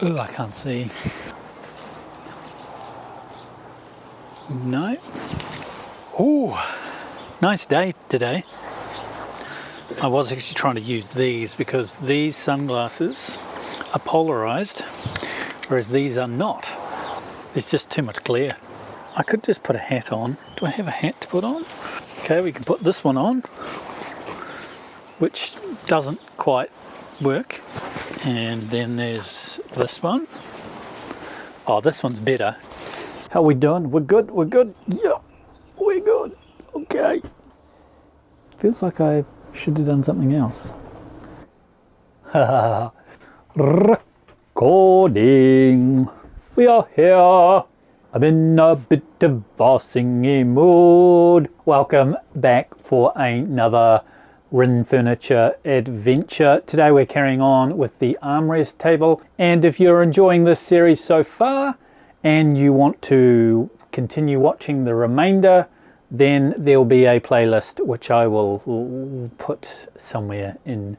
Oh, I can't see. No. Ooh, nice day today. I was actually trying to use these because these sunglasses are polarized, whereas these are not. There's just too much glare. I could just put a hat on. Do I have a hat to put on? Okay, we can put this one on, which doesn't quite work. And then there's this one. Oh, this one's better. How are we doing? We're good? We're good? Yeah, we're good. Okay. Feels like I should have done something else. Recording. We are here. I'm in a bit of a singing mood. Welcome back for another Rin Furniture adventure. Today we're carrying on with the armrest table, and if you're enjoying this series so far and you want to continue watching the remainder, then there'll be a playlist which I will put somewhere in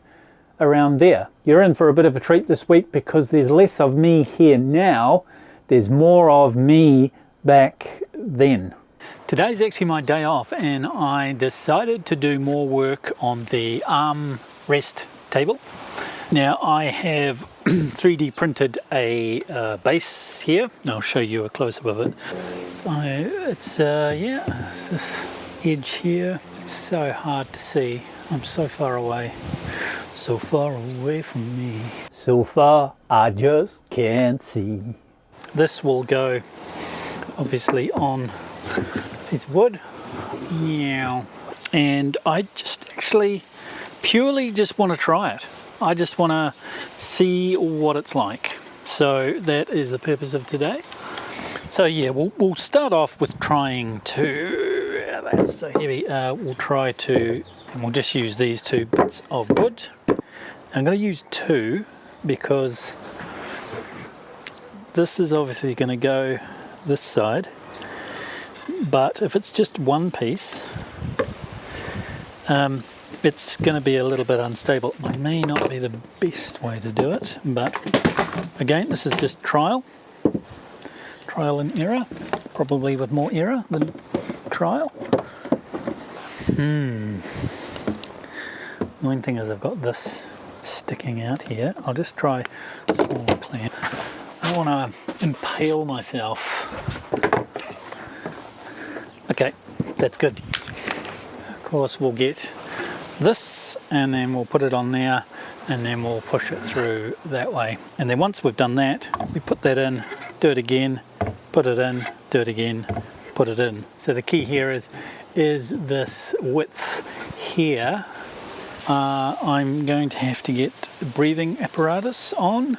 around there. You're in for a bit of a treat this week because there's less of me here now, there's more of me back then. Today's actually my day off, and I decided to do more work on the armrest table. Now I have 3D printed a base here. I'll show you a close-up of it. So it's it's this edge here. It's so hard to see. I'm so far away. So far away from me. So far I just can't see. This will go obviously on a piece of wood. Yeah. And I just actually purely just want to try it. I just want to see what it's like. So that is the purpose of today. So yeah, we'll start off with trying to, that's so heavy, we'll try to, and we'll just use these two bits of wood. I'm going to use two because this is obviously going to go this side, but if it's just one piece, it's going to be a little bit unstable. It may not be the best way to do it, but again, this is just trial and error, probably with more error than trial. The main thing is I've got this sticking out here. I'll just try a small clamp. I don't want to impale myself. Okay, that's good. Of course, we'll get this and then we'll put it on there and then we'll push it through that way. And then once we've done that, we put that in, do it again, put it in, do it again, put it in. So the key here is this width here. I'm going to have to get breathing apparatus on.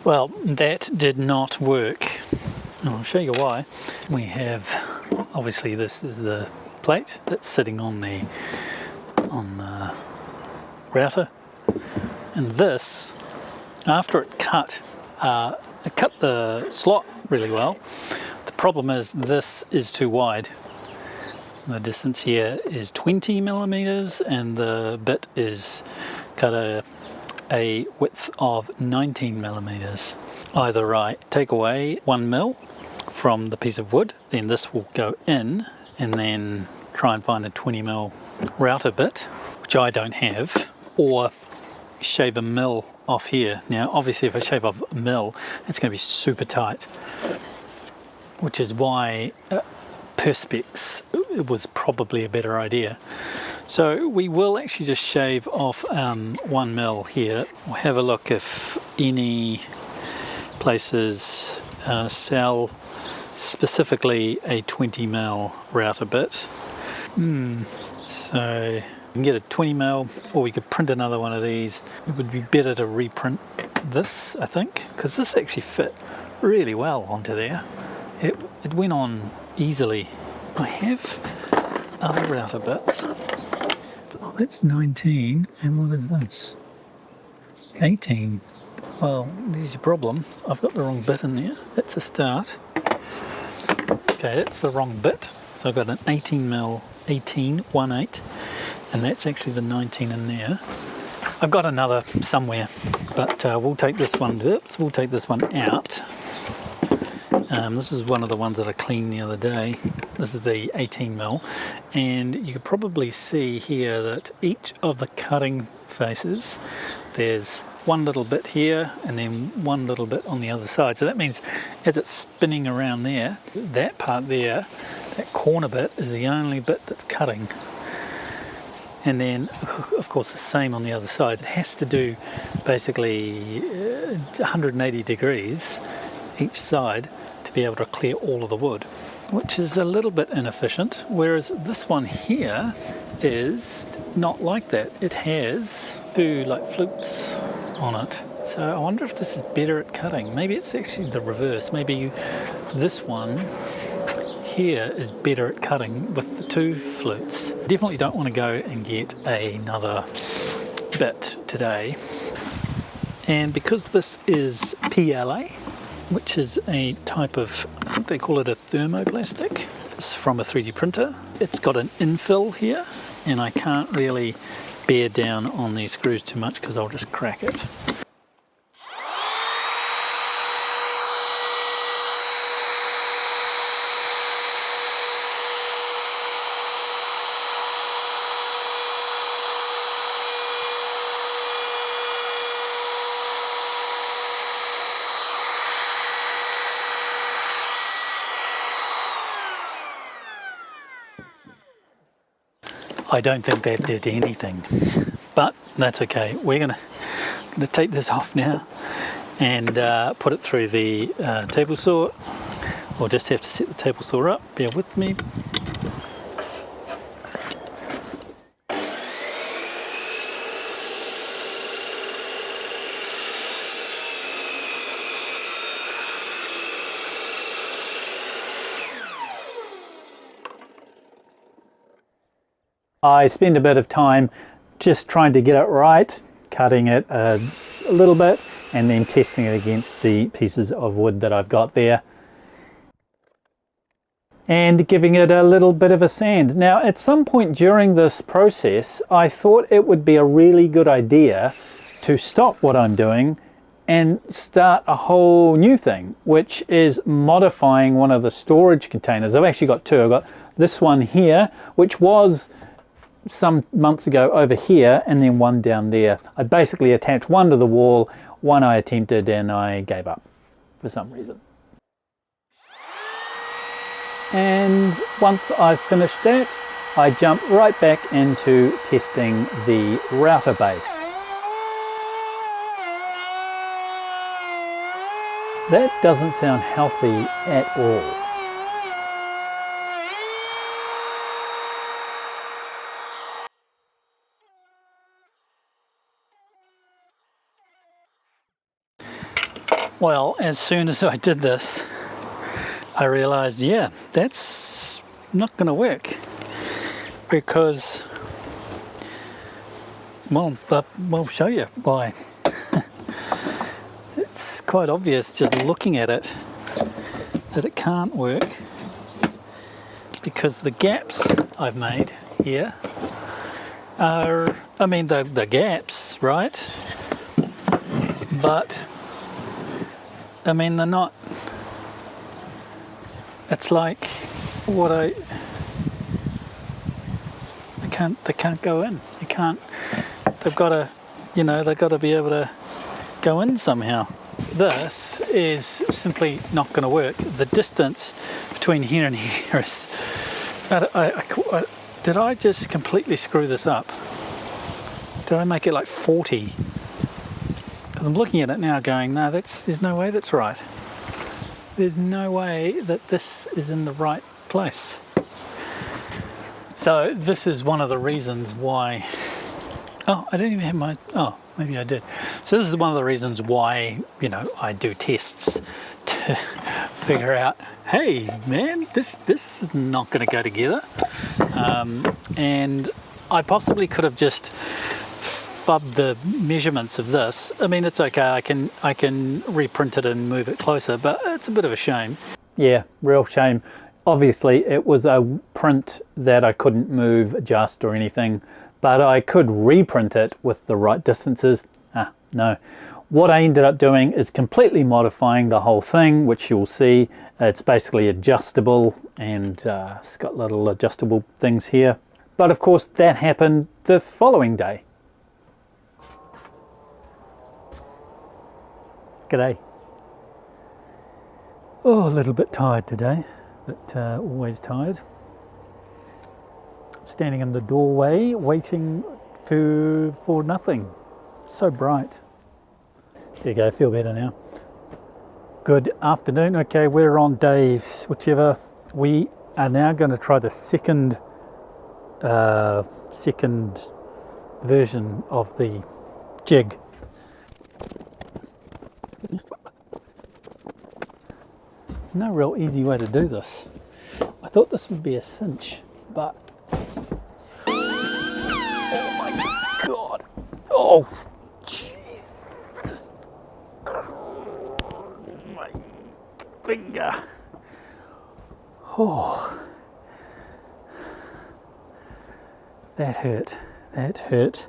Well, that did not work. I'll show you why. We have, obviously this is the plate that's sitting on the router, and this, after it cut the slot really well. The problem is this is too wide. The distance here is 20 millimeters and the bit is cut a width of 19 millimeters. Either right, take away 1 mil from the piece of wood, then this will go in, and then try and find a 20 mil router bit, which I don't have, or shave a mil off here. Now obviously if I shave off a mil, it's going to be super tight, which is why Perspex was probably a better idea. So we will actually just shave off 1 mil here. We'll have a look if any places sell specifically a 20mm router bit. So you can get a 20mm, or we could print another one of these. It would be better to reprint this, I think, because this actually fit really well onto there. It went on easily. I have other router bits. Oh, that's 19, and what is this? 18. Well, there's your problem. I've got the wrong bit in there. That's a start. Okay, that's the wrong bit. So I've got an 18mm, 18, and that's actually the 19 in there. I've got another somewhere, but we'll take this one. Oops, we'll take this one out. This is one of the ones that I cleaned the other day. This is the 18mm, and you could probably see here that each of the cutting faces, there's one little bit here and then one little bit on the other side. So that means as it's spinning around there, that part there, that corner bit is the only bit that's cutting. And then of course the same on the other side. It has to do basically 180 degrees each side to be able to clear all of the wood, which is a little bit inefficient, whereas this one here is not like that. It has two like flutes on it. So I wonder if this is better at cutting. Maybe it's actually the reverse. Maybe this one here is better at cutting with the two flutes. Definitely don't want to go and get another bit today. And because this is PLA, which is a type of, I think they call it a thermoplastic. It's from a 3D printer. It's got an infill here, and I can't really bear down on these screws too much because I'll just crack it. I don't think that did anything, but that's okay. We're gonna take this off now and put it through the table saw. We'll just have to set the table saw up. Bear with me. I spend a bit of time just trying to get it right, cutting it a little bit and then testing it against the pieces of wood that I've got there and giving it a little bit of a sand. Now at some point during this process I thought it would be a really good idea to stop what I'm doing and start a whole new thing, which is modifying one of the storage containers. I've actually got two. I've got this one here, which was some months ago over here, and then one down there. I basically attached one to the wall, one I attempted and I gave up for some reason. And once I've finished that, I jump right back into testing the router base. That doesn't sound healthy at all. Well, as soon as I did this, I realized, yeah, that's not going to work because, well, we'll show you why. It's quite obvious just looking at it that it can't work because the gaps I've made here are, I mean, the gaps, right? But I mean, they're not, it's like what they can't go in. They can't, they've got to, you know, they've got to be able to go in somehow. This is simply not going to work. The distance between here and here is, did I just completely screw this up? Did I make it like 40? Because I'm looking at it now going, no, there's no way that's right. there's no way that this is in the right place. So this is one of the reasons why, oh, I don't even have my, oh, maybe I did. So this is one of the reasons why, you know, I do tests to figure out, hey man, this is not going to go together. And I possibly could have just fubbed the measurements of this. I mean, it's okay, I can reprint it and move it closer, but it's a bit of a shame. Yeah, real shame. Obviously it was a print that I couldn't move, adjust or anything, but I could reprint it with the right distances. No. What I ended up doing is completely modifying the whole thing, which you'll see. It's basically adjustable, and it's got little adjustable things here. But of course that happened the following day. G'day. Oh, a little bit tired today, but always tired. Standing in the doorway waiting for nothing. So bright. There you go, feel better now. Good afternoon. Okay, we're on day whichever. We are now going to try the second version of the jig. There's no real easy way to do this. I thought this would be a cinch, but oh my god! Oh, Jesus! My finger. Oh, that hurt. That hurt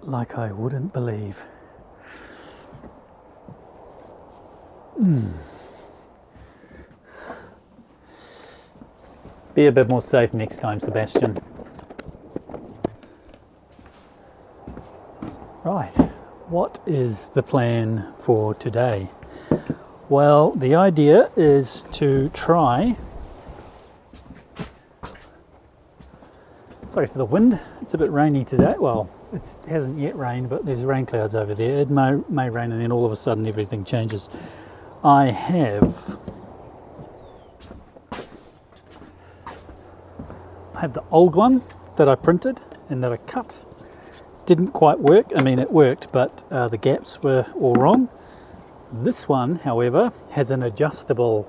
like I wouldn't believe. Be a bit more safe next time, Sebastian. Right, what is the plan for today? Well, the idea is to try, sorry for the wind, it's a bit rainy today. Well, it hasn't yet rained, but there's rain clouds over there. It may rain and then all of a sudden everything changes. I have the old one that I printed and that I cut. Didn't quite work. I mean, it worked, but the gaps were all wrong. This one, however, has an adjustable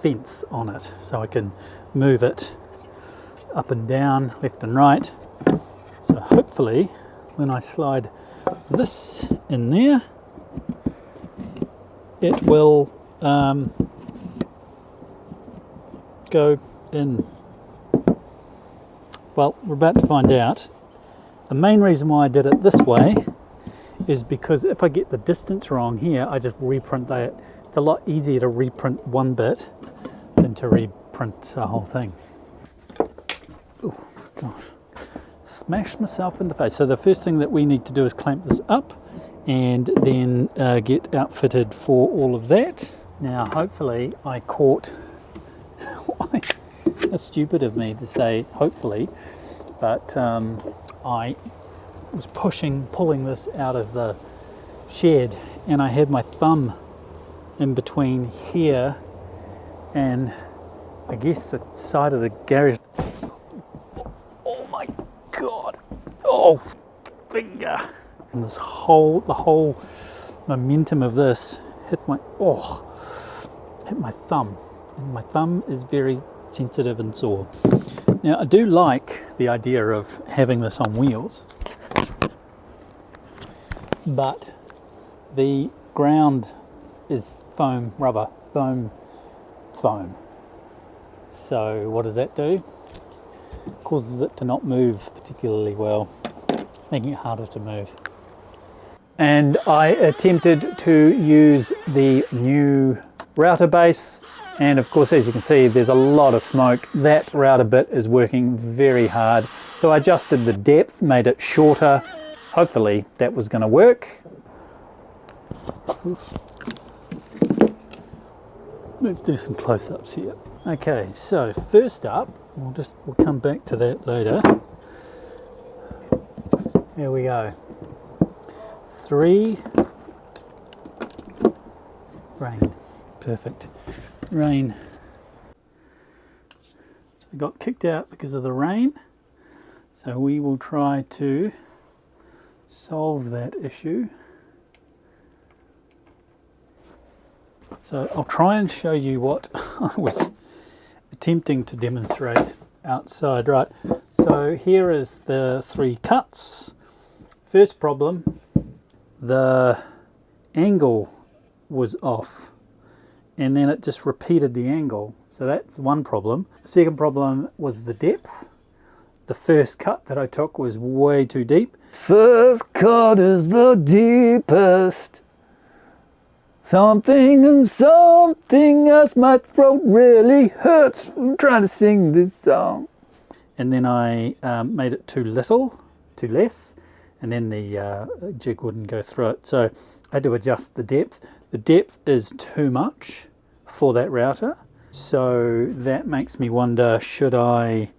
fence on it, so I can move it up and down, left and right. So hopefully when I slide this in there, it will go in. Well, we're about to find out. The main reason why I did it this way is because if I get the distance wrong here, I just reprint that. It's a lot easier to reprint one bit than to reprint the whole thing. Oh gosh, smashed myself in the face. So the first thing that we need to do is clamp this up and then get outfitted for all of that. Now hopefully I caught, that's stupid of me to say hopefully, but I was pulling this out of the shed, and I had my thumb in between here and I guess the side of the garage. Oh my god! Oh, finger! And the whole momentum of this hit my thumb, and my thumb is very sensitive and sore. Now I do like the idea of having this on wheels, but the ground is foam. So what does that do? Causes it to not move particularly well, making it harder to move. And I attempted to use the new router base, and of course, as you can see, there's a lot of smoke. That router bit is working very hard. So I adjusted the depth, made it shorter. Hopefully that was going to work. Let's do some close-ups here. Okay, so first up, we'll come back to that later. Here we go. 3 rain. Perfect. Rain. So I got kicked out because of the rain. So we will try to solve that issue. So I'll try and show you what I was attempting to demonstrate outside. Right, so here is the 3 cuts. First problem, the angle was off and then it just repeated the angle. So that's one problem. Second problem was the depth. The first cut that I took was way too deep. First cut is the deepest. Something and something else, my throat really hurts from trying to sing this song. And then I made it too less, and then the jig wouldn't go through it. So I had to adjust the depth. The depth is too much for that router. So that makes me wonder, should I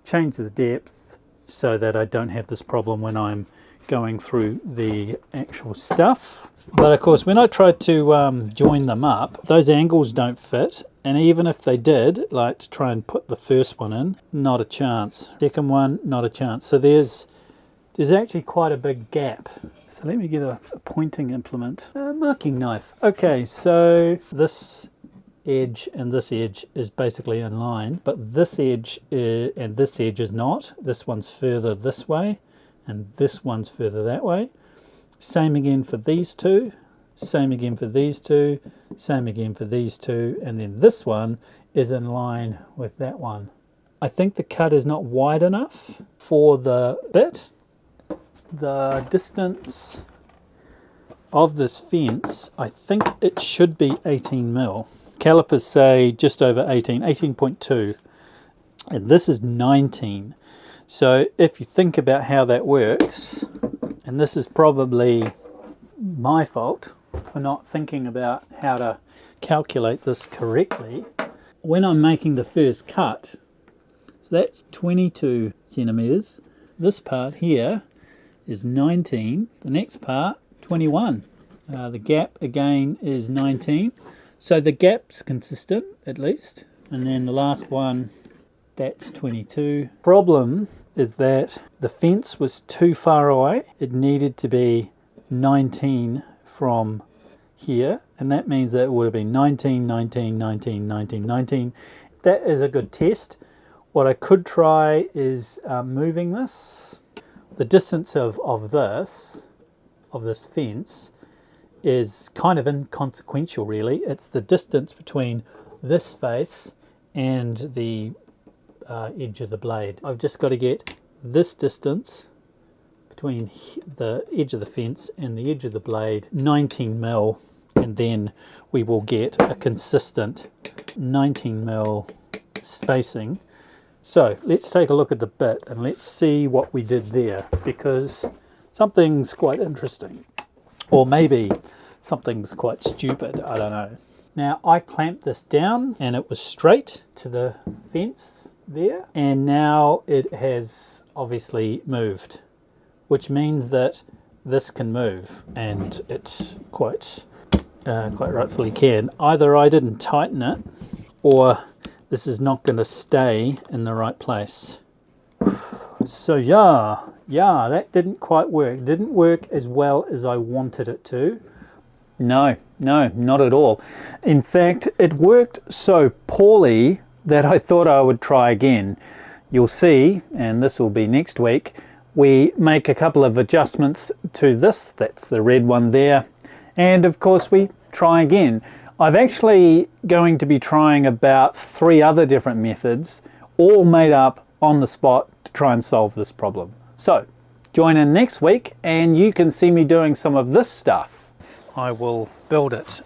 change the depth so that I don't have this problem when I'm going through the actual stuff? But of course, when I tried to join them up, those angles don't fit. And even if they did, like to try and put the first one in, not a chance. Second one, not a chance. So there's actually quite a big gap. So let me get a pointing implement, a marking knife. Okay, so this edge and this edge is basically in line, but this edge and this edge is not. This one's further this way, and this one's further that way. Same again for these two, same again for these two, same again for these two, and then this one is in line with that one. I think the cut is not wide enough for the bit. The distance of this fence, I think it should be 18 mil. Calipers say just over 18, 18.2, and this is 19. So if you think about how that works, and this is probably my fault for not thinking about how to calculate this correctly. When I'm making the first cut, so that's 22 centimeters. This part here is 19. The next part, 21. The gap again is 19. So the gap's consistent at least. And then the last one, that's 22. Problem is that the fence was too far away. It needed to be 19 from here, and that means that it would have been 19, 19, 19, 19, 19. That is a good test. What I could try is moving this. The distance of this fence is kind of inconsequential really. It's the distance between this face and the edge of the blade. I've just got to get this distance between the edge of the fence and the edge of the blade 19 mil, and then we will get a consistent 19 mil spacing. So let's take a look at the bit and let's see what we did there, because something's quite interesting, or maybe something's quite stupid, I don't know. Now I clamped this down and it was straight to the fence there, and now it has obviously moved, which means that this can move, and it quite rightfully can. Either I didn't tighten it, or this is not going to stay in the right place. So yeah, that didn't quite work. Didn't work as well as I wanted it to. No, not at all. In fact, it worked so poorly that I thought I would try again. You'll see, and this will be next week, we make a couple of adjustments to this. That's the red one there. And of course we try again. I'm actually going to be trying about 3 other different methods, all made up on the spot to try and solve this problem. So join in next week and you can see me doing some of this stuff. I will build it.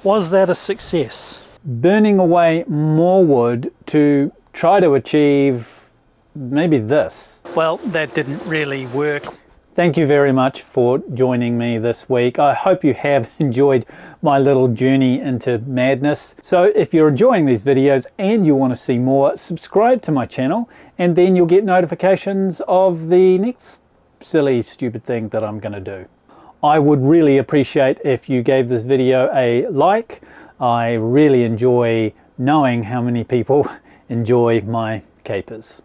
Was that a success? Burning away more wood to try to achieve maybe this. Well, that didn't really work. Thank you very much for joining me this week. I hope you have enjoyed my little journey into madness. So if you're enjoying these videos and you want to see more, subscribe to my channel, and then you'll get notifications of the next silly, stupid thing that I'm going to do. I would really appreciate if you gave this video a like. I really enjoy knowing how many people enjoy my capers.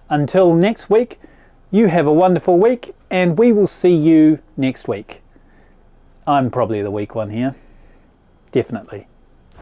Until next week, you have a wonderful week, and we will see you next week. I'm probably the weak one here, definitely.